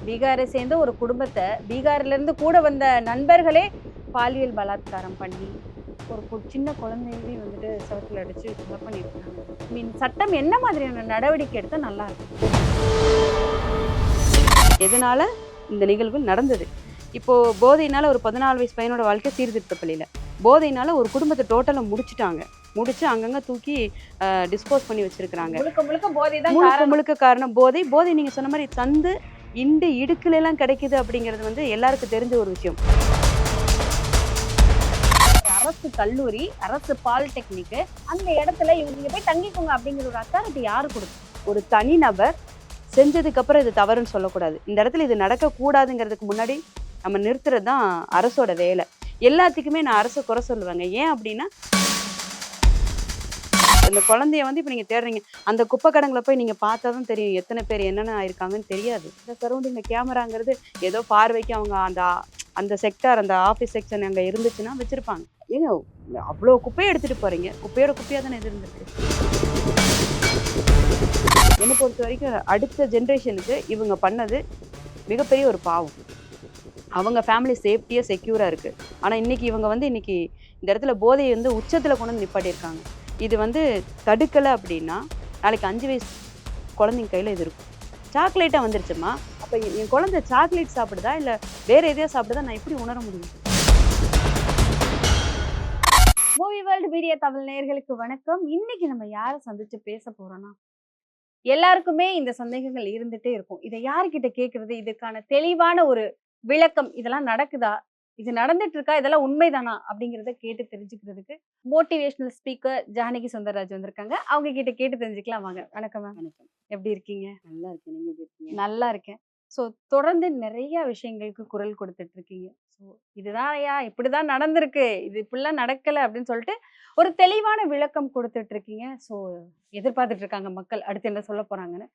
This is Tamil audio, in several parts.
பீகாரை சேர்ந்த ஒரு குடும்பத்தை பீகார்ல இருந்து கூட வந்த நண்பர்களே பாலியல் பலாத்காரம் பண்ணி ஒரு சின்ன குழந்தையவே வந்துட்டு செவத்துல அடிச்சு கொலை பண்ணியிருக்காங்க. மீன் சட்டம் என்ன மாதிரியான நடவடிக்கை எடுத்தா நல்லா இருக்கும்? எதனால இந்த நிகழ்வு நடந்தது? இப்போ போதையினால ஒரு 14 வயசு பையனோட வாழ்க்கை சீர்திருத்த பள்ளியில போதையினால ஒரு குடும்பத்தை டோட்டலா முடிச்சுட்டாங்க. முடிச்சு அங்கங்க தூக்கி டிஸ்போஸ் பண்ணி வச்சிருக்கிறாங்க. முழுக்க முழுக்க போதை தான் முழுக்க காரணம். முழுக்க காரணம் போதை. போதை நீங்க சொன்ன மாதிரி சந்து இண்டு இடுக்குல எல்லாம் கிடைக்குது அப்படிங்கிறது வந்து எல்லாருக்கும் தெரிஞ்ச ஒரு விஷயம். அரசு கல்லூரி, அரசு பாலிடெக்னிக், அந்த இடத்துல இவங்க போய் தங்கிக்கோங்க அப்படிங்கிற ஒரு அத்தாரிட்டி யாரு கொடுக்கும்? ஒரு தனிநபர் செஞ்சதுக்கு அப்புறம் இது தவறுன்னு சொல்லக்கூடாது. இந்த இடத்துல இது நடக்கக்கூடாதுங்கிறதுக்கு முன்னாடி நம்ம நிறுத்துறது தான் அரசோட வேலை. எல்லாத்துக்குமே நான் அரசை குறை சொல்லுவேங்க. ஏன் அப்படின்னா, அந்த குழந்தைய வந்து இப்போ நீங்கள் தேடுறீங்க, அந்த குப்பை கடங்களை போய் நீங்கள் பார்த்தா தான் தெரியும் எத்தனை பேர் என்னென்ன ஆயிருக்காங்கன்னு தெரியாது. இந்த சரௌண்டிங்கில் கேமராங்கிறது ஏதோ பார்வைக்கு அவங்க அந்த அந்த செக்டார், அந்த ஆஃபீஸ் செக்ஷன் அங்கே இருந்துச்சுன்னா வச்சுருப்பாங்க. ஏங்க அவ்வளோ குப்பையை எடுத்துகிட்டு போகிறீங்க, குப்பையோட குப்பையாக தானே இது இருந்திருக்கு. என்னை பொறுத்த வரைக்கும் அடுத்த ஜென்ரேஷனுக்கு இவங்க பண்ணது மிகப்பெரிய ஒரு பாவம். அவங்க ஃபேமிலி சேஃப்டியாக செக்யூராக இருக்குது. ஆனால் இன்றைக்கி இவங்க வந்து இன்றைக்கி இந்த இடத்துல போதையை வந்து உச்சத்தில் கொண்டு வந்து நிப்பாட்டியிருக்காங்க. இது வந்து தடுக்கலை அப்படின்னா நாளைக்கு 5 வயசு குழந்தைங்க கையில் இது இருக்கும். சாக்லேட்டாக வந்துருச்சுமா, அப்போ என் குழந்தை சாக்லேட் சாப்பிடுதா இல்லை வேறு எதையா சாப்பிடுதா நான் எப்படி உணர முடியும்? மூவி வேர்ல்டு மீடியா தமிழ் நேயர்களுக்கு வணக்கம். இன்னைக்கு நம்ம யாரை சந்திச்சு பேச போறோம்னா, எல்லாருக்குமே இந்த சந்தேகங்கள் இருந்துட்டே இருக்கும். இதை யார்கிட்ட கேட்கறது? இதுக்கான தெளிவான ஒரு விளக்கம், இதெல்லாம் நடக்குதா, இது நடந்துட்டு இருக்கா, இதெல்லாம் உண்மைதானா அப்படிங்கிறத கேட்டு தெரிஞ்சுக்கிறதுக்கு மோட்டிவேஷனல் ஸ்பீக்கர் ஜானகி சுந்தரராஜ் வந்திருக்காங்க. அவங்க கிட்ட கேட்டு தெரிஞ்சுக்கலாம் வாங்க. வணக்கம் மேம். வணக்கம். எப்படி இருக்கீங்க? நல்லா இருக்கேன். நீங்கள் எப்படி இருக்கீங்க? நல்லா இருக்கேன். ஸோ தொடர்ந்து நிறைய விஷயங்களுக்கு குரல் கொடுத்துட்டு இருக்கீங்க. ஸோ இதுதான் ஐயா இப்படிதான் நடந்திருக்கு, இது இப்படிலாம் நடக்கலை அப்படின்னு சொல்லிட்டு ஒரு தெளிவான விளக்கம் கொடுத்துட்டு இருக்கீங்க. ஸோ எதிர்பார்த்துட்டு இருக்காங்க மக்கள் அடுத்து என்ன சொல்ல போறாங்கன்னு.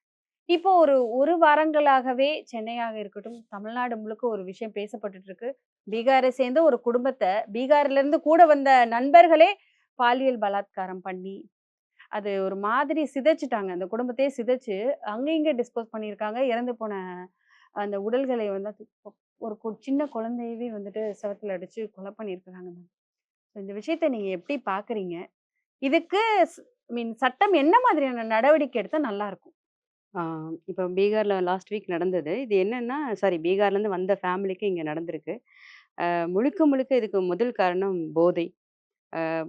இப்போ ஒரு வாரங்களாகவே சென்னையாக இருக்கட்டும், தமிழ்நாடு முழுக்க ஒரு விஷயம் பேசப்பட்டுட்டு இருக்கு. பீகாரை சேர்ந்த ஒரு குடும்பத்தை பீகார்ல இருந்து கூட வந்த நண்பர்களே பாலியல் பலாத்காரம் பண்ணி அது ஒரு மாதிரி சிதைச்சிட்டாங்க. அந்த குடும்பத்தையே சிதைச்சு அங்க இங்க டிஸ்போஸ் பண்ணியிருக்காங்க. இறந்து போன அந்த உடல்களை வந்து ஒரு சின்ன குழந்தையவே வந்துட்டு செவத்துல அடிச்சு கொலை பண்ணியிருக்கிறாங்க மேம். இந்த விஷயத்த நீங்க எப்படி பாக்குறீங்க? இதுக்கு மீன் சட்டம் என்ன மாதிரியான நடவடிக்கை எடுத்தா நல்லா இருக்கும்? இப்போ பீகாரில் லாஸ்ட் வீக் நடந்தது. இது என்னன்னா, சாரி, பீகார்லேருந்து வந்த ஃபேமிலிக்கு இங்கே நடந்திருக்கு. முழுக்க முழுக்க இதுக்கு முதல் காரணம் போதை.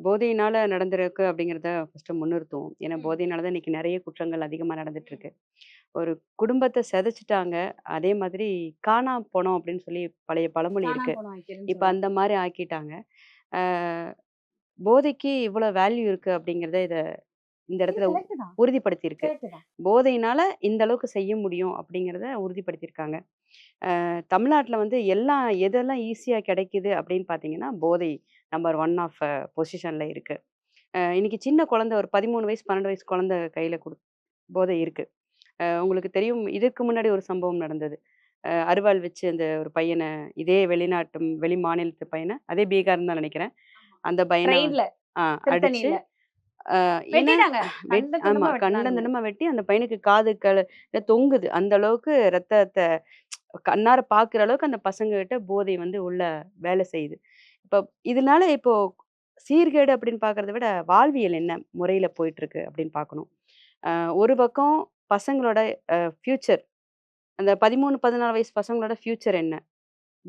போதையினால் நடந்திருக்கு அப்படிங்கிறத ஃபஸ்ட்டு முன்னிறுத்துவோம். ஏன்னா போதையினால தான் இன்றைக்கி நிறைய குற்றங்கள் அதிகமாக நடந்துட்டுருக்கு. ஒரு குடும்பத்தை சிதைச்சிட்டாங்க. அதே மாதிரி காணா போனோம் அப்படின்னு சொல்லி பழைய பழமொழி இருக்குது. இப்போ அந்த மாதிரி ஆக்கிட்டாங்க. போதைக்கு இவ்வளோ வேல்யூ இருக்குது அப்படிங்கிறத இந்த இடத்துல உறுதிப்படுத்தியிருக்கு. போதையினால இந்த அளவுக்கு செய்ய முடியும் அப்படிங்கிறத உறுதிப்படுத்தியிருக்காங்க. தமிழ்நாட்டில் வந்து எதெல்லாம் ஈஸியாக கிடைக்குது அப்படின்னு பார்த்தீங்கன்னா, போதை நம்பர் 1 ஆஃப் பொசிஷனில் இருக்குது. இன்னைக்கு சின்ன குழந்தை, ஒரு 13 வயசு 12 வயசு குழந்தை கையில் போதை இருக்குது. உங்களுக்கு தெரியும், இதுக்கு முன்னாடி ஒரு சம்பவம் நடந்தது. அருவாள் வச்சு அந்த ஒரு பையனை, இதே வெளி மாநிலத்து பையனை, அதே பீகார்னு தான் நினைக்கிறேன், அந்த பையனை அடிச்சு ஆமா கண்டந்தனமா வெட்டி அந்த பையனுக்கு காது தொங்குது. அந்த அளவுக்கு ரத்தத்தை கண்ணார பாக்குற அளவுக்கு அந்த பசங்க கிட்ட போதை வந்து உள்ள வேலை செய்யுது. இப்போ இதனால இப்போ சீர்கேடு அப்படின்னு பாக்குறத விட வாழ்வியல் என்ன முறையில போயிட்டு இருக்கு அப்படின்னு பார்க்கணும். ஒரு பக்கம் பசங்களோட ஃபியூச்சர், அந்த 13 14 வயசு பசங்களோட ஃபியூச்சர் என்ன,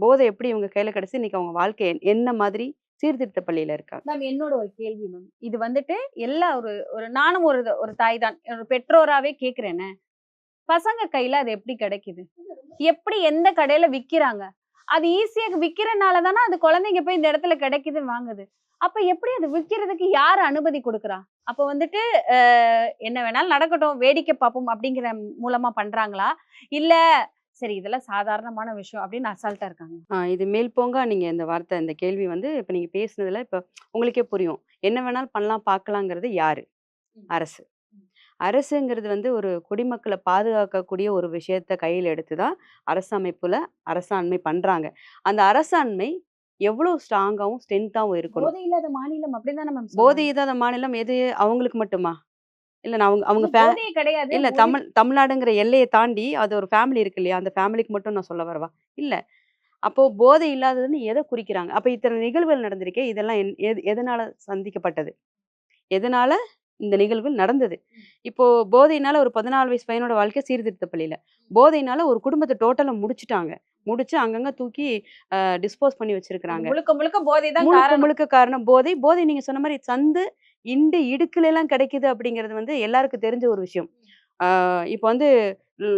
போதை எப்படி இவங்க கையில கிடைச்சு இன்னைக்கு அவங்க வாழ்க்கை என்ன மாதிரி சீர்திருத்த பள்ளியில இருக்காங்க. மேம், என்னோட ஒரு கேள்வி மேம், இது வந்துட்டு எல்லா நானும் ஒரு தாய் தான், ஒரு பெற்றோராவே கேக்குறேன்னு, பசங்க கையில அது எப்படி கிடைக்குது? எப்படி எந்த கடையில விக்கிறாங்க? அது ஈஸியா விக்கிறனால தானே அது குழந்தைங்க போய் இந்த இடத்துல கிடைக்குதுன்னு வாங்குது. அப்ப எப்படி அது விக்கிறதுக்கு யார் அனுமதி கொடுக்குறா? அப்ப வந்துட்டு என்ன வேணாலும் நடக்கட்டும், வேடிக்கை பார்ப்போம் அப்படிங்கிற மூலமா பண்றாங்களா? இல்ல சரி இதெல்லாம் சாதாரணமான விஷயம் அப்படின்னு அசால்ட்டா இருக்காங்க? இது மேல்போங்கா நீங்க இந்த கேள்வி வந்து இப்ப நீங்க பேசுனதுல இப்ப உங்களுக்கே புரியும். என்ன வேணாலும் பண்ணலாம், பார்க்கலாங்கிறது யாரு? அரசு. அரசுங்கிறது வந்து ஒரு குடிமக்களை பாதுகாக்கக்கூடிய ஒரு விஷயத்த கையில் எடுத்து தான் அரசமைப்புல அரசாண்மை பண்றாங்க. அந்த அரசாண்மை எவ்வளோ ஸ்ட்ராங்காவும் ஸ்ட்ரென்த்தாவும் இருக்கணும். போதை இல்லாத மாநிலம் அப்படிதான் மேம். போதை இல்லாத மாநிலம் எது? அவங்களுக்கு மட்டுமா? இல்ல நான் அவங்க அவங்க இது போதையே கிடையாது. இல்ல தமிழ்நாடுங்கிற எல்லையை தாண்டி அது ஒரு ஃபேமிலி இருக்கு இல்லையா? அந்த ஃபேமிலிக்கு மட்டும் நான் சொல்ல வரவா? இல்ல. அப்போ போதை இல்லாததுன்னு எத குறிக்கிறாங்க? அப்ப இத்தனை நிகழ்வுகள் நடந்திருக்கே, இதெல்லாம் எதனால சந்திக்கப்பட்டது? எதனால இந்த நிகழ்வுகள் நடந்தது? இப்போ போதையினால ஒரு 14 வயசு பையனோட வாழ்க்கை சீர்திருத்த பள்ளியில. போதையினால ஒரு குடும்பத்த டோட்டலா முடிச்சுட்டாங்க. முடிச்சு அங்கங்க தூக்கி டிஸ்போஸ் பண்ணி அது வச்சிருக்கிறாங்க. முழுக்க முழுக்க போதை தான் முழுக்க காரணம். முழுக்க காரணம் போதை. போதை நீங்க சொன்ன மாரி சந்து, இண்டு, இடுக்குல எல்லாம் கிடைக்குது அப்படிங்கிறது வந்து எல்லாருக்கும் தெரிஞ்ச ஒரு விஷயம். ஆ இப்ப வந்து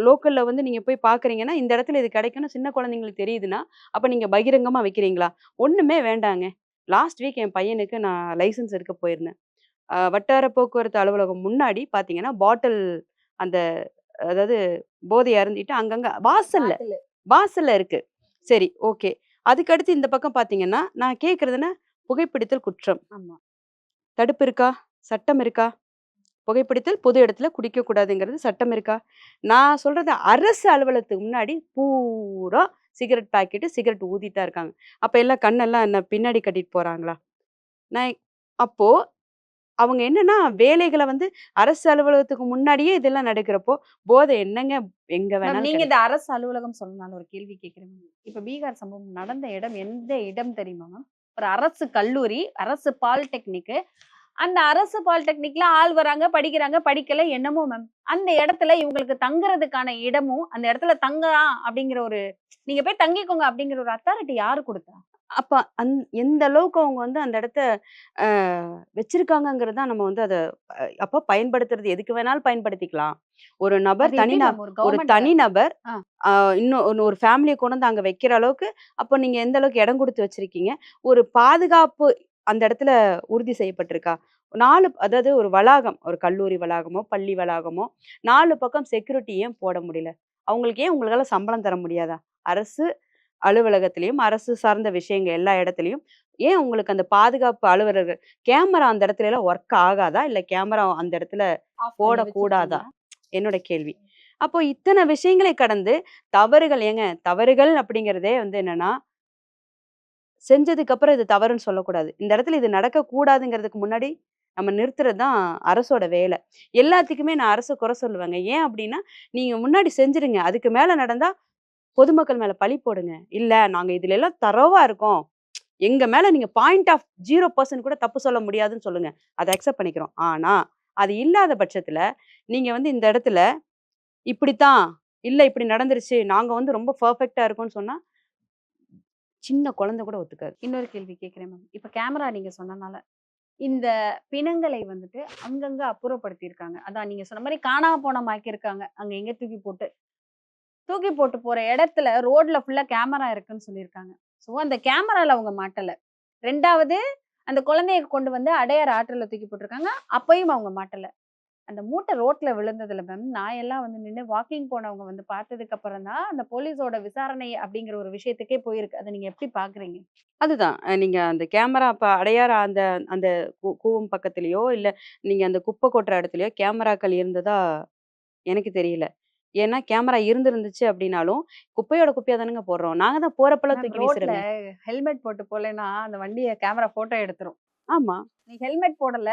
லோக்கல்ல வந்து நீங்க போய் பார்க்குறீங்கன்னா, இந்த இடத்துல இது கிடைக்கும்னு சின்ன குழந்தைங்களுக்கு தெரியுதுன்னா, அப்ப நீங்க பகிரங்கமா வைக்கிறீங்களா? ஒண்ணுமே வேண்டாங்க. லாஸ்ட் வீக் என் பையனுக்கு நான் லைசென்ஸ் எடுக்க போயிருந்தேன். வட்டார போக்குவரத்து அலுவலகம் முன்னாடி பார்த்தீங்கன்னா, பாட்டில் அந்த அதாவது போதை அருந்திட்டு அங்கங்க வாசல்ல பாட்டிலு. வாசல்ல இருக்கு. சரி, ஓகே. அதுக்கடுத்து இந்த பக்கம் பார்த்தீங்கன்னா, நான் கேட்கிறது என்ன? புகைப்பிடித்தல் குற்றம். ஆமா. தடுப்பு இருக்கா? சட்டம் இருக்கா? புகைப்பிடித்தல் பொது இடத்துல குடிக்கக்கூடாதுங்கிறது சட்டம் இருக்கா? நான் சொல்றது அரசு அலுவலகத்துக்கு முன்னாடி பூரா சிகரெட் பாக்கெட்டு, சிகரெட் ஊதிட்டு தான் இருக்காங்க. அப்ப எல்லாம் கண்ணெல்லாம் என்ன பின்னாடி கட்டிட்டு போறாங்களா? நான் அப்போ அவங்க என்னன்னா, வேலைகள வந்து அரசு அலுவலகத்துக்கு முன்னாடியே இதெல்லாம் நடக்கிறப்போ, போதை என்னங்க எங்க மேம் வேணாலும் நீங்க இந்த கிடைக்கும். அரசு அலுவலகம் சொன்னனால ஒரு கேள்வி கேட்கிறேன் மேம். இப்ப பீகார் சம்பவம் நடந்த இடம் எந்த இடம் தெரியுமா மேம்? ஒரு அரசு கல்லூரி, அரசு பாலிடெக்னிக். அந்த அரசு பாலிடெக்னிக்ல ஆள் வராங்க, படிக்கிறாங்க, படிக்கல என்னமோ மேம். அந்த இடத்துல இவங்களுக்கு தங்குறதுக்கான இடமும், அந்த இடத்துல தங்கலாம் அப்படிங்கிற ஒரு நீங்க போய் தங்கிக்கோங்க அப்படிங்கிற ஒரு அத்தாரிட்டி யாரு குடுத்தா? அப்ப எந்த அளவுக்கு அவங்க வந்து அந்த இடத்த அ வச்சிருக்காங்கங்கிறது தான் நம்ம வந்து அத அப்ப பயன்படுத்துறது எதுக்கு வேணாலும் பயன்படுத்திக்கலாம். ஒரு நபர் அது எப்படி மேம் ஒரு ஒரு கவர்மெண்ட் தனி நபர் ஆ. இன்னும் ஒரு ஃபேமிலிய கொண்டு வந்து அங்க வைக்கிற அளவுக்கு, அப்ப நீங்க எந்த அளவுக்கு இடம் குடுத்து வச்சிருக்கீங்க? ஒரு பாதுகாப்பு அந்த இடத்துல உறுதி செய்யப்பட்டிருக்கா? 4 அதாவது ஒரு வளாகம், ஒரு கல்லூரி வளாகமோ, பள்ளி வளாகமோ 4 பக்கம் செக்யூரிட்டி ஏன் போட முடியல? அவங்களுக்கு ஏன் உங்களால சம்பளம் தர முடியாதா? அரசு அலுவலகத்திலயும், அரசு சார்ந்த விஷயங்கள் எல்லா இடத்துலயும், ஏன் உங்களுக்கு அந்த பாதுகாப்பு அலுவலர்கள் கேமரா அந்த இடத்துலலாம் ஒர்க் ஆகாதா? இல்ல கேமரா அந்த இடத்துல ஆஃப் பண்ணி போடக்கூடாதா? வச்சிருக்கீங்களா? என்னோட கேள்வி. அப்போ இத்தன விஷயங்களை கடந்து தவறுகள் தவறுகள் அப்படிங்கிறதே வந்து என்னன்னா, செஞ்சதுக்கு அப்புறம் இது தவறுன்னு சொல்லக்கூடாது. இந்த இடத்துல இது நடக்கக்கூடாதுங்கிறதுக்கு முன்னாடி நம்ம நிறுத்துறது தான் அரசோட வேலை. எல்லாத்துக்குமே நான் அரச குறை சொல்லுவேங்க. ஏன் அப்படின்னா, நீங்க முன்னாடி செஞ்சுருங்க. அதுக்கு மேல நடந்தா பொதுமக்கள் மேல பழி போடுங்க. இல்ல நாங்க இதுல எல்லாம் தரோவா இருக்கோம். எங்க மேல நீங்க பாயிண்ட் ஆஃப் 0% கூட தப்பு சொல்ல முடியாதுன்னு சொல்லுங்க. அத அக்செப்ட் பண்ணிக்கிறோம். ஆனா, அது இல்லாத பட்சத்துல, நீங்க வந்து இந்த இடத்துல இப்படித்தான், இல்ல இப்படி நடந்துருச்சு. நாங்க வந்து ரொம்ப பெர்ஃபெக்ட்டா இருக்கோம்ன்னு சொன்னா, சின்ன குழந்தை கூட ஒத்துக்காது. இன்னொரு கேள்வி கேட்கிறேன் மேம். இப்ப கேமரா நீங்க சொன்னனால, இந்த பிணங்களை வந்துட்டு அங்கங்க அப்புறப்படுத்தியிருக்காங்க. அதான் நீங்க சொன்ன மாரி காணாம போனமாக்கியிருக்காங்க. அங்க இங்க தூக்கி போட்டு. தூக்கி போட்டு போற இடத்துல ரோட்ல ஃபுல்லா கேமரா இருக்குன்னு சொல்லியிருக்காங்க. ஸோ அந்த கேமரால அவங்க மாட்டல. 2வது அந்த குழந்தைய கொண்டு வந்து அடையாறு ஆற்றுல தூக்கி போட்டுருக்காங்க. அப்பயும் அவங்க மாட்டல. அந்த மூட்டை ரோட்ல விழுந்ததுல மேம், நாயெல்லாம் வந்து நின்னு வாக்கிங் போனவங்க வந்து பார்த்ததுக்கு அப்புறம் தான், அந்த போலீஸோட விசாரணை அப்படிங்கிற ஒரு விஷயத்துக்கே போயிருக்கு. அத நீங்க எப்படி பார்க்குறீங்க? அதுதான். நீங்க அந்த கேமரா இப்ப அடையாற அந்த அந்த கூவம் பக்கத்திலயோ, இல்ல நீங்க அந்த குப்பை கொட்டுற இடத்துலயோ கேமராக்கள் இருந்ததா எனக்கு தெரியல. ஏன்னா கேமரா இருந்திருந்துச்சு அப்படின்னாலும், குப்பையோட குப்பையா தானங்க போடுறோம். நாங்க தான் போறப்பலாம் மேம் தூக்கி ரோட்ல வீசுறோமே. ஹெல்மெட் போட்டு போலேன்னா, அந்த வண்டிய கேமரா ஃபோட்டோ எடுத்துரும். ஆமா. நீ ஹெல்மெட் போடல,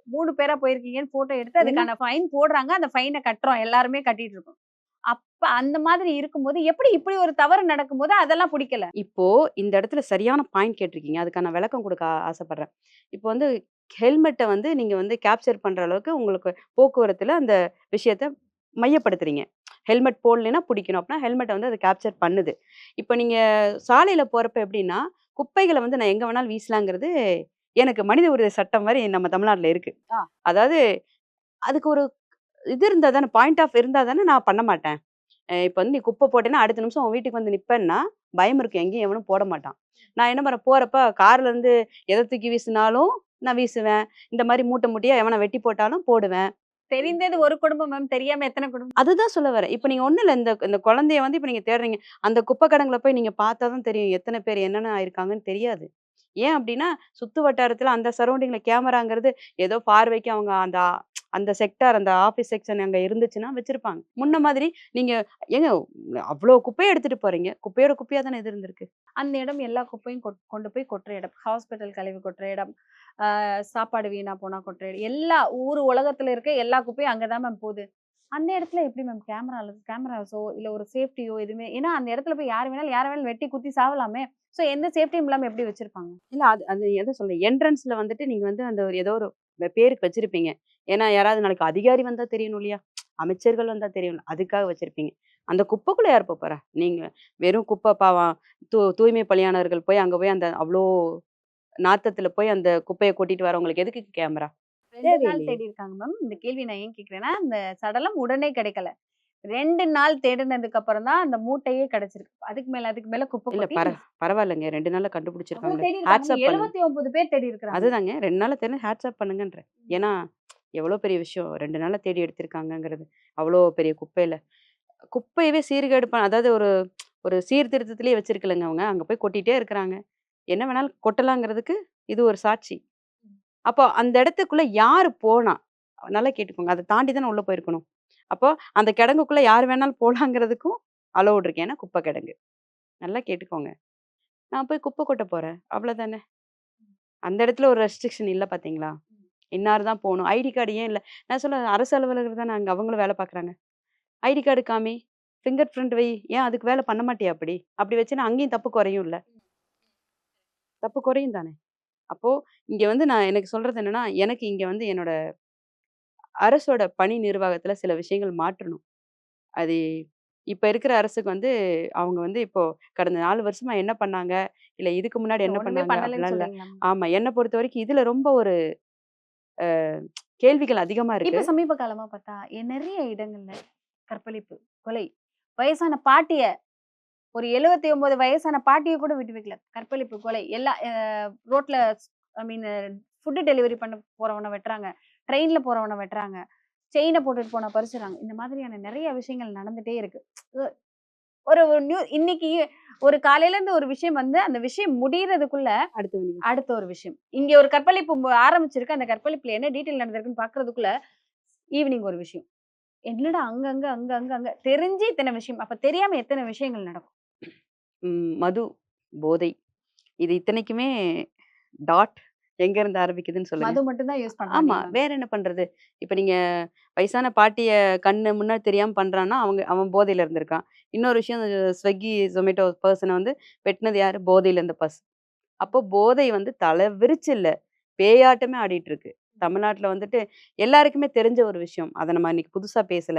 3 பேரா போயிருக்கீங்கன்னு ஃபோட்டோ எடுத்து ஏன்னா அதுக்கான ஃபைன் போடுறாங்க. அந்த ஃபைன கட்டுறோம். எல்லாருமே கட்டிட்டு இருக்கோம். அப்ப அந்த மாதிரி இருக்கும்போது, எப்படி இப்படி ஒரு தவறு நடக்கும்போது அதெல்லாம் புடிக்கல? இப்போ இந்த இடத்துல சரியான பாயிண்ட் கேட்டிருக்கீங்க. அதுக்கான விளக்கம் குடுக்க ஆசைப்படுறேன். இப்போ வந்து ஹெல்மெட்ட வந்து நீங்க வந்து கேப்சர் பண்ற அளவுக்கு உங்களுக்கு போக்குவரத்துல அந்த விஷயத்த மையப்படுத்துறீங்க. ஹெல்மெட் போடலைன்னா புடிக்கணும். அப்படின்னா ஹெல்மெட்ட வந்து அது கேப்சர் பண்ணுது. இப்ப நீங்க சாலையில போறப்ப எப்படின்னா, குப்பைகள வந்து நான் எங்க வேணாலும் வீசலாங்கிறது எனக்கு மனித உரிமை சட்டம் மாரி நம்ம தமிழ்நாட்டுல இருக்கு. ஆ. அதாவது அதுக்கு ஒரு இது இருந்தா தானே பாயிண்ட் ஆஃப் இருந்தா தானே நான் பண்ண மாட்டேன். இப்ப வந்து நீ குப்பை போட்டேன்னா, அடுத்த நிமிஷம் உன் வீட்டுக்கு வந்து நிப்பேன்னா, பயம் இருக்கும். எங்கேயும் எவனும் போட மாட்டான். நான் என்ன பண்ணேன், போறப்ப கார்ல இருந்து எத தூக்கி வீசினாலும் நான் வீசுவேன். இந்த மாரி மூட்டை மூட்டையா எவன வெட்டி போட்டாலும் போடுவேன். தெரிந்தது ஒரு குடும்பம் மேம். தெரியாம எத்தன குடும்பம்? அதுதான் சொல்ல வரேன். இப்ப நீங்க ஒண்ணும் இல்ல. இந்த இந்த குழந்தைய வந்து இப்ப நீங்க தேடுறீங்க. அந்த குப்பை கிடங்குல போய் நீங்க பார்த்தா தான் தெரியும். எத்தன பேர் என்னென்ன ஆயிருக்காங்கன்னு தெரியாது. ஏன் அப்டின்னா, சுத்து வட்டாரத்துல அந்த சரவுண்டிங்ல கேமராங்கிறது ஏதோ பார்வைக்கு அவங்க அந்த அந்த செக்டார் அந்த ஆஃபீஸ் செக்ஷன் அங்க இருந்துச்சுன்னா வச்சிருப்பாங்க. முன்ன மாதிரி நீங்க ஏங்க அவ்ளோ குப்பைய எடுத்துட்டு போறீங்க. குப்பையோட குப்பையா தானே இது இருந்திருக்கு. அந்த இடம் எல்லா குப்பையும் கொண்டு போய் கொட்டுற இடம். ஹாஸ்பிட்டல் கழிவு கொட்டுற இடம். சாப்பாடு வீணா போனா கொட்டுற இடம். எல்லா உலகத்துல இருக்க எல்லா குப்பையும் அங்க தான் மேம் போகுது. அந்த இடத்துல எப்படி மேம் கேமராஸோ இல்ல ஒரு சேஃப்டியோ எதுவுமே ஏன்னா அந்த இடத்துல போய் யார் வேணாலும் வெட்டி குத்தி சாவலாமே. சோ எந்த சேஃப்டியும் இல்லாம எப்படி வச்சிருப்பாங்க? இல்ல அது அது எத சொல்ல என்ட்ரன்ஸ்ல வந்துட்டு நீங்க வந்து அந்த ஒரு ஏதோ ஒரு பேருக்கு வச்சிருப்பீங்க. ஏன்னா யாராவது நாளைக்கு அதிகாரி வந்தா தெரியணும் இல்லையா? அமைச்சர்கள் வந்தா தெரியணும். அதுக்காக வச்சிருப்பீங்க. அந்த குப்பைக்குள்ள யார் போறா? நீங்க வெறும் குப்பை பாவம் தூய்மை பணியாளர்கள் போய் அங்க போய் அந்த அவ்ளோ நாத்தத்துல போய் அந்த குப்பைய கொட்டிட்டு வரவங்களுக்கு எதுக்கு கேமரா? 2 நாள் தேவையில்லையே! தேடி இருக்காங்க மேம். இந்த கேள்வி நான் ஏன் கேட்கிறேன்னா, அந்த சடலம் உடனே கிடைக்கல. 2 நாள் தேடுனதுக்கு அப்புறம் தான் அந்த மூட்டையே கிடைச்சிருக்கு. அதுக்கு மேல குப்பை இல்ல கொட்டி பரவாயில்லங்க. 2 நாள்ல அவ்ளோ கண்டுபிடிச்சிருக்காங்கல்ல. தேடி ஹேட்ஸ் இருக்காங்க. ஆப் பண்ணுங்க. 79 பேர் தேடி இருக்காங்க. அதுதாங்க 2 நாள்ல தேடுனா ஹேட்ஸ் ஆப் பண்ணுங்கன்றேன். ஏன்னா, எவ்வளோ பெரிய விஷயம். 2 நாள்ல தேடி எடுத்திருக்காங்கங்கிறது. அவ்வளோ பெரிய குப்பையில. குப்பையவே சீர்கேடு அதாவது ஒரு ஒரு சீர்திருத்தத்திலேயே வச்சிருக்கலங்க அவங்க. அங்க போய் கொட்டிட்டே இருக்கிறாங்க. என்ன வேணாலும் கொட்டலாங்கிறதுக்கு இது ஒரு சாட்சி. அப்போ அந்த இடத்துக்குள்ள யாரு போனா? நல்லா கேட்டுக்கோங்க. அத தாண்டி தானே உள்ள போயிருக்கணும். அப்போ அந்த கிடங்குக்குள்ள யார் வேணாலும் போலாங்கிறதுக்கும் அலோவ்ட் இருக்கு. ஏன்னா குப்பை கிடங்கு. நல்லா கேட்டுக்கோங்க. நான் போய் குப்பை கொட்ட போறேன். அவ்வளோதானே. அந்த இடத்துல ஒரு ரெஸ்ட்ரிக்ஷன் இல்ல பார்த்தீங்களா? இன்னார் தான் போணும். ஐடி கார்டு ஏன் இல்ல? நான் சொல்றேன் அரசு அலுவலகர் தானே அங்க அவங்களும் வேலை பார்க்குறாங்க. ஐடி கார்டு காமி, ஃபிங்கர் பிரிண்ட் வை. ஏன் அதுக்கு வேலை பண்ண மாட்டியா அப்படி? அப்படி வச்சேன்னா அங்கேயும் தப்பு குறையும்ல. தப்பு குறையும் தானே. அப்போ இங்க வந்து நான் எனக்கு சொல்றது என்னன்னா, எனக்கு இங்க வந்து என்னோட அரசோட பணி நிர்வாகத்துல சில விஷயங்கள் மாற்றணும். அது இப்ப இருக்கிற அரசுக்கு வந்து அவங்க வந்து இப்போ கடந்த 4 வருஷமா என்ன பண்ணாங்க? இல்ல இதுக்கு முன்னாடி என்ன ஒண்ணுமே பண்ணாங்க? பண்ணலன்னு அப்படிலாம் இல்ல. சொல்றீங்களா? ஆமா. என்ன பொறுத்தவரைக்கும் இதுல ரொம்ப ஒரு அ கேள்விகள் அதிகமா இருக்கு. இப்ப சமீப காலமா பார்த்தா, நெறைய இடங்கள்ல கற்பழிப்பு, கொலை, வயசான பாட்டிய ஒரு 79 வயசான பாட்டிய கூட விட்டு வைக்கல. கற்பழிப்பு, கொலை எல்லா ரோட்ல ஐ மீன் ஃபுட் டெலிவரி பண்ண போறவன வெட்டுறாங்க. ட்ரெயின்ல போறவன வெட்டுறாங்க. செயின போட்டுட்டு போனா பறிச்சுடுறாங்க. இந்த மாதிரியான நெறைய விஷயங்கள் நடந்துட்டே இருக்கு. அ ஒரு ஒரு இன்னைக்கு ஒரு காலையில இருந்து ஒரு விஷயம் வந்து, அந்த விஷயம் முடியறதுக்குள்ள அடுத்து நீங்க அடுத்த ஒரு விஷயம். இங்க ஒரு கற்பழிப்பு ஆரம்பிச்சிருக்கு. அந்த கற்பழிப்புல என்ன டீட்டெயில் நடந்திருக்குன்னு பார்க்கறதுக்குள்ள ஈவினிங் ஒரு விஷயம். என்னடா அங்கங்க, அங்க, அங்க, அங்க தெரிஞ்சு இத்தன விஷயம். அப்ப தெரியாம எத்தன விஷயங்கள் நடக்கும். மது, போதை இது இத்தனைக்குமே டாட் எங்கேருந்து ஆரம்பிக்குதுன்னு சொல்லுங்க? மது மட்டும் தான் யூஸ் பண்றாங்க ஆமா. இவங்க. வேற என்ன பண்றது? இப்ப நீங்க வயசான பாட்டிய கண்ணு முன்னாடி தெரியாம பண்றான்னா, அவன் போதையில இருந்திருக்கான். இன்னொரு விஷயம் Swiggy, Zomato பெர்சன வந்து வெட்டுனது யாரு? போதையில இருந்த அப்போ போதை வந்து தல விரிச்சு இல்ல. பேயாட்டமே ஆடிட்டு இருக்கு. தமிழ்நாட்டுல வந்துட்டு எல்லாருக்குமே தெரிஞ்ச ஒரு விஷயம். அத நம்ம இன்னைக்கு புதுசா பேசல.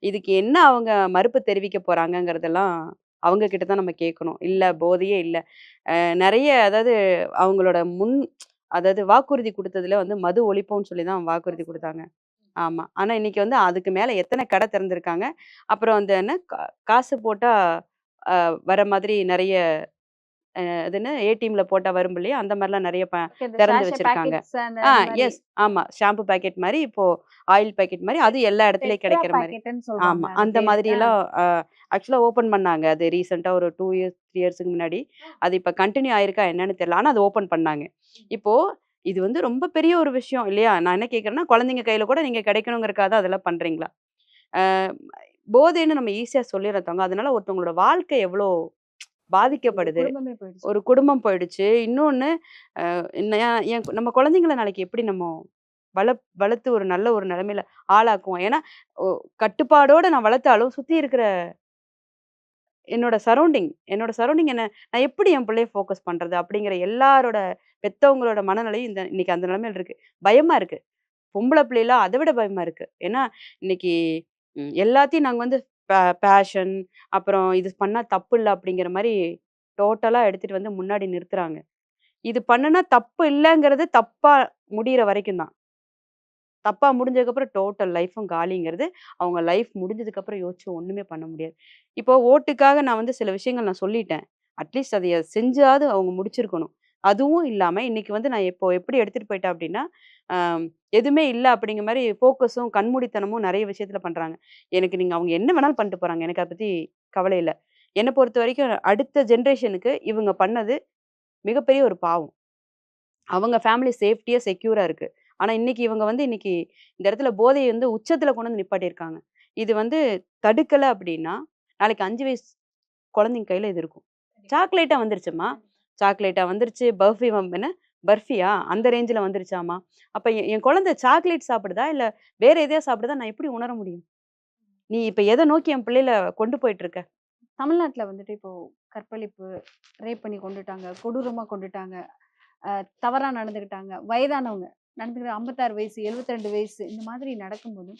இதுக்கு என்ன அவங்க மறுப்பு தெரிவிக்க போறாங்கங்கிறதெல்லாம் அவங்க கிட்ட தான் நம்ம கேட்கணும். இல்ல போதையே இல்ல. நெறைய அதாவது அவங்களோட அதாவது வாக்குறுதி குடுத்ததுல வந்து மது ஒழிப்போம்ன்னு சொல்லி தான் வாக்குறுதி குடுத்தாங்க. ஆமா. ஆனா இன்னைக்கு வந்து அதுக்கு மேல எத்தன கடை திறந்திருக்காங்க. அப்புறம் அந்த என்ன காசு போட்டா வர மாதிரி நெறைய அது என்ன ஏடிஎம்ல போட்டா வரும் இல்லையா? அந்த மாரிலாம் நெறைய ஓகே. இந்த திறந்து சாஷே வச்சிருக்காங்க. பாக்கெட்ஸ் அந்த ஆ அந்த மாரி. எஸ். ஆமா. ஷாம்பு பாக்கெட் மாரி இப்போ ஆயில் பாக்கெட் மாரி அதுவும் எல்லா இடத்துலயும் டெட்ரா கிடைக்கிற மாரி. பாக்கெட்டுன்னு சொல்றாங்க. ஆமா. அது அந்த பேரு. மாதிரியெல்லாம் ஆக்சுவலா ஓப்பன் பண்ணாங்க. அது ரீசென்ட்டா ஒரு 2 இயர்ஸ், 3 இயர்ஸ்க்கு முன்னாடி. அது இப்ப கன்டின்யூ ஆயிருக்கா என்னன்னு தெரியல. ஆனா அது ஓப்பன் பண்ணாங்க. இப்போ இது வந்து ரொம்ப பெரிய ஒரு விஷயம் இல்லையா? நான் என்ன கேட்கிறேன்னா, குழந்தைங்க கையில கூட நீங்க கிடைக்கணுங்கிறதுக்காக தான் அதெல்லாம் பண்றீங்களா? அ போதைன்னு நம்ம ஈஸியா சொல்லிர்றோம் தங்க. அதனால ஒருத்தவங்களோட வாழ்க்கை எவ்ளோ ஒரு பாதிக்கப்படுது. குடும்பமே போயிடுச்சு. ஒரு குடும்பம் போயிடுச்சு. இன்னொன்னு நம்ம குழந்தைங்கள நாளைக்கு எப்படி நம்ம வளர்த்து ஒரு நல்ல ஒரு நிலைமையில ஆளாக்குவோம். ஏன்னா, ஒ கட்டுப்பாடோட நான் வளர்த்தாலும் சுத்தி இருக்கிற என்னோட சரவுண்டிங் நான் எப்படி என் பிள்ளைய ஃபோக்கஸ் பண்றது? அப்படிங்கிற எல்லாரோட பெத்தவங்களோட மனநிலையும் இன்னைக்கு அந்த நிலைமையில இருக்கு. பயமா இருக்கு. பொம்பள பிள்ளைலாம் அத விட பயமா இருக்கு. ஏன்னா, இன்னைக்கு எல்லாத்தையும் நாங்க வந்து பேஷன் அப்புறம் இது பண்ணா தப்பில்ல அப்படிங்கிற மாரி டோட்டலா எடுத்துட்டு வந்து முன்னாடி நிறுத்துறாங்க. இது பண்ணுனா தப்பு இல்லங்கிறது தப்பா முடியிற வரைக்கும் தான். தப்பா முடிஞ்சதுக்கப்புறம் டோட்டல் லைஃப்பும் காலிங்கிறது, அவங்க லைஃப் முடிஞ்சதுக்கப்புறம் யோசிச்சு ஒண்ணுமே பண்ண முடியாது. இப்போ ஓட்டுக்காக நான் வந்து சில விஷயங்கள் நான் சொல்லிட்டேன். அட்லீஸ்ட் அதைய செஞ்சாவது அவங்க முடிச்சிருக்கணும். அதுவும் இல்லாம இன்னைக்கு வந்து நான் இப்போ எப்படி எடுத்துட்டு போயிட்டேன் அப்படின்னா, அ எதுவுமே இல்ல அப்படிங்கிற மாரி ஃபோக்கஸும், கண்மூடித்தனமும் நெறைய விஷயத்துல பண்றாங்க. எனக்கு நீங்க அவங்க என்ன வேணாலும் பண்ணிட்டு போறாங்க. எனக்கு அத பத்தி கவலை இல்ல. என்ன பொறுத்தவரைக்கும் அடுத்த ஜெனரேஷனுக்கு இவங்க பண்ணது மிகப்பெரிய ஒரு பாவம். அவங்க ஃபேமிலி சேஃப்டியா, செக்யூரா இருக்கு. ஆனா இன்னைக்கு இவங்க வந்து இன்னைக்கு இந்த இடத்துல போதைய வந்து உச்சத்துல கொண்டு வந்து நிப்பாட்டியிருக்காங்க. இது வந்து தடுக்கல அப்படின்னா, நாளைக்கு 5 வயசு குழந்தைங்க கையில இது இருக்கும். சாக்லேட்டா வந்துருச்சும்மா. சாக்லேட்டா வந்துருச்சு. என்ன பர்ஃபியா? அந்த ரேஞ்சுல வந்துருச்சாம்மா. அப்ப என் குழந்தை சாக்லேட் சாப்பிடுதா? இல்ல வேற எதையா சாப்பிடுதா? நான் எப்படி உணர முடியும்? நீ இப்ப எத நோக்கி என் பிள்ளைகள கொண்டு போயிட்டு இருக்க? தமிழ்நாட்டுல வந்துட்டு இப்போ கற்பழிப்பு, ரேப் பண்ணி கொண்டுட்டாங்க. கொடூரமா கொண்டுட்டாங்க. தவறா நடந்துக்கிட்டாங்க. வயதானவங்க நடந்துக்கிற 56 வயசு, 72 வயசு இந்த மாதிரி நடக்கும்போது,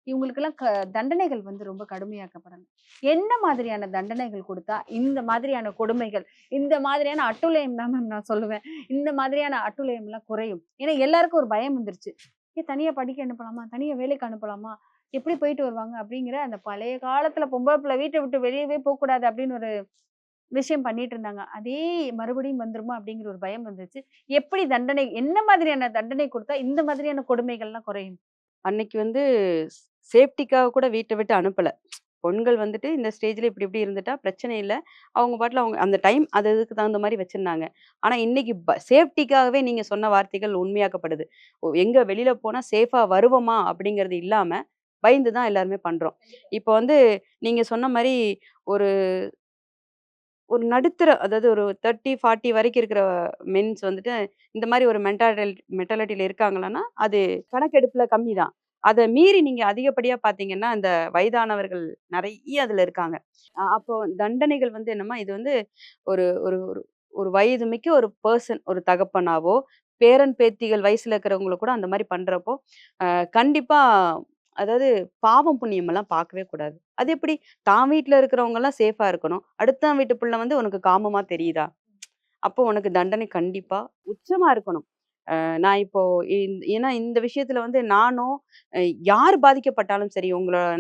இவங்களுக்கெல்லாம் தண்டனைகள் வந்து ரொம்ப கடுமையாக்கப்படணும். என்ன மாதிரியான தண்டனைகள் குடுத்தா, இந்த மாதிரியான கொடுமைகள், இந்த மாதிரியான அட்டுழியம் தான் மேம் நான் சொல்லுவேன். இந்த மாதிரியான அட்டுழியம்லாம் குறையும். ஏன்னா எல்லாருக்கும் ஒரு பயம் வந்துருச்சு. தனியா படிக்க அனுப்பலாமா? தனியா வேலைக்கு அனுப்பலாமா? எப்படி போயிட்டு வருவாங்க? அப்படிங்கிற அந்த பழைய காலத்துல பொம்பள புள்ள வீட்ட விட்டு வெளியவே போக்கூடாது அப்படின்னு ஒரு விஷயம் பண்ணிட்டு இருந்தாங்க. அதே மறுபடியும் வந்துருமா அப்படிங்கிற ஒரு பயம் வந்துருச்சு. எப்படி தண்டனை என்ன மாதிரியான தண்டனை குடுத்தா இந்த மாதிரியான கொடுமைகள்லாம் குறையும்? அன்னைக்கு வந்து சேஃப்டிக்காக கூட வீட்ட விட்டு அனுப்பல. பொண்கள் வந்துட்டு இந்த ஸ்டேஜ்ல இப்படி இப்படி இருந்துட்டா பிரச்சனை இல்ல. அவங்க பாட்டுல அவங்க அந்த டைம் அது அதுக்கு தகுந்த மாரி வச்சிருந்தாங்க. ஆனா இன்னைக்கு சேஃப்டிக்காகவே நீங்க சொன்ன வார்த்தைகள் உண்மையாக்கப்படுது. எங்க வெளியில போனா சேஃபா வருவோமா? அப்படிங்கிறது இல்லாம, பயந்து தான் எல்லாருமே பண்றோம். இப்ப வந்து நீங்க சொன்ன மாரி ஒரு ஒரு நடுத்தர அதாவது ஒரு 30, 40 வரைக்கும் இருக்கிற மென்ஸ் வந்துட்டு, இந்த மாரி ஒரு மென்டாலிட்டில இருக்காங்களான்னா, அது கணக்கெடுப்புல கம்மி தான். அத மீறி நீங்க அதிகப்படியா பார்த்தீங்கன்னா, இந்த வயதானவர்கள் நெறைய அதுல இருக்காங்க. அப்போ தண்டனைகள் வந்து என்னம்மா, இது வந்து ஒரு ஒரு ஒரு ஒரு வயது மிக்க ஒரு ஒரு தகப்பனாவோ, பேரன், பேத்திகள் வயசுல இருக்கிறவங்கள கூட அந்த மாரி பண்றப்போ, கண்டிப்பா அதாவது பாவம், புண்ணியம் எல்லாம் பார்க்கவே கூடாது. அது எப்படி? தான் வீட்ல இருக்கிறவங்கலாம் சேஃபா இருக்கணும். அடுத்தவன் வீட்டு பிள்ளை வந்து உனக்கு காமமா தெரியுதா? அப்போ உனக்கு தண்டனை கண்டிப்பா உச்சமா இருக்கணும். நான் இப்போ ஏன்னா இந்த விஷயத்துல வந்து நானோ, அ யார் பாதிக்கப்பட்டாலும் சரி,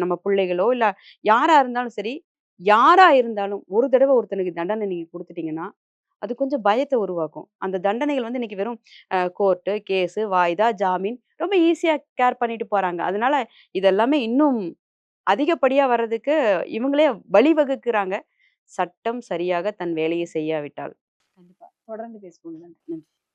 நம்ம புள்ளைகளோ, இல்ல யாரா இருந்தாலும் சரி, யாரா இருந்தாலும் ஒரு தடவ ஒருத்தனுக்கு தண்டனை நீங்க குடுத்துட்டீங்கன்னா, அது கொஞ்சம் பயத்த உருவாக்கும். அந்த தண்டனைகள் வந்து இன்னைக்கு வெறும் கோர்ட்டு, கேஸு, வாய்தா, ஜாமீன் ரொம்ப ஈஸியா கேர் பண்ணிட்டு போறாங்க. அதனால இதெல்லாமே இன்னும் அதிகப்படியா வர்றதுக்கு இவங்களே வழிவகுக்குறாங்க. சட்டம் சரியாக தன் வேலையை செய்யாவிட்டால். கண்டிப்பா. தொடர்ந்து பேசுவோம். ம்.